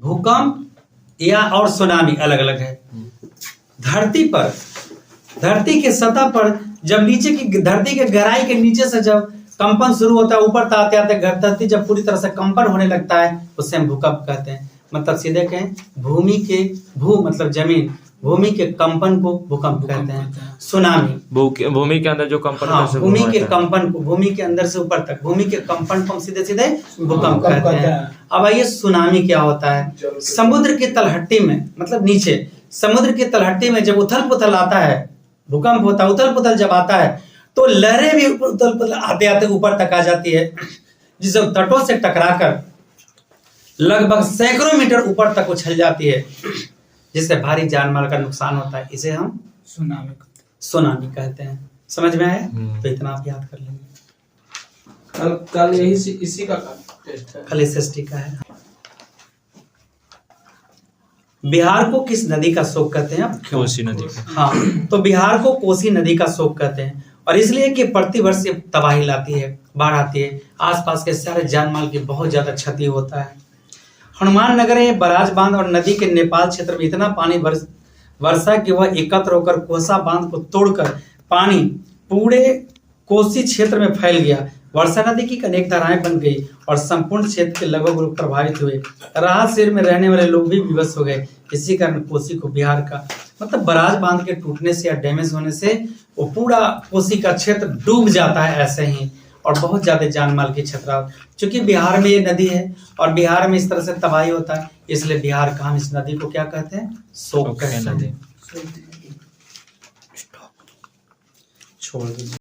भूकंप या और सुनामी अलग अलग है। धरती के सतह पर जब नीचे की धरती के गहराई के नीचे से जब कंपन शुरू होता है, ऊपर आते आते धरती जब पूरी तरह से कंपन होने लगता है, उससे हम भूकंप कहते हैं। मतलब सीधे कहें भू मतलब जमीन, भूमि के कंपन को भूकंप कहते हैं। सुनामी भूमि के अंदर जो कंपन भूमि के कंपन को, भूमि के अंदर से ऊपर तक भूमि के कंपन को हम सीधे सीधे भूकंप कहते हैं। अब आइए सुनामी क्या होता है। समुद्र की तलहटी में, मतलब नीचे समुद्र की तलहटी में जब उथल पुथल आता है, भूकंप होता है, उथल पुथल जब आता है तो लहरें भी उथल पुथल आते आते ऊपर तक आ जाती है, जिसे तटों से टकराकर लगभग सैकड़ों मीटर ऊपर तक उछल जाती है, जिससे भारी जान माल का नुकसान होता है। इसे हम सुनामी कहते हैं। समझ में आया? तो इतना आप याद कर लेंगे। कल यही इसी का टेस्ट है, कल एसएसटी का है। बिहार को किस नदी का शोक कहते हैं? कोसी नदी। हाँ, तो बिहार को कोसी नदी का शोक कहते हैं, और इसलिए कि प्रतिवर्ष ये तबाही लाती है, बाढ़ आती है, आसपास के सारे जान माल की बहुत ज्यादा क्षति होता है। हनुमान नगर में बराज बांध और नदी के नेपाल क्षेत्र में इतना पानी वर्षा कि वह एकत्र होकर कोसा बांध को तोड़कर पानी पूरे कोसी क्षेत्र में फैल गया। वर्षा नदी की अनेक धाराएं बन गई और संपूर्ण क्षेत्र के लगभग लोग प्रभावित हुए। राहत शिविर में रहने वाले लोग भी विवश हो गए। इसी कारण कोसी को बिहार का, मतलब बराज बांध के टूटने से या डैमेज होने से वो पूरा कोसी का क्षेत्र डूब जाता है ऐसे ही, और बहुत ज्यादा जान माल की खतरा। क्योंकि बिहार में ये नदी है और बिहार में इस तरह से तबाही होता है, इसलिए बिहार का हम इस नदी को क्या कहते हैं? शोक कहते हैं। छोड़ दीजिए।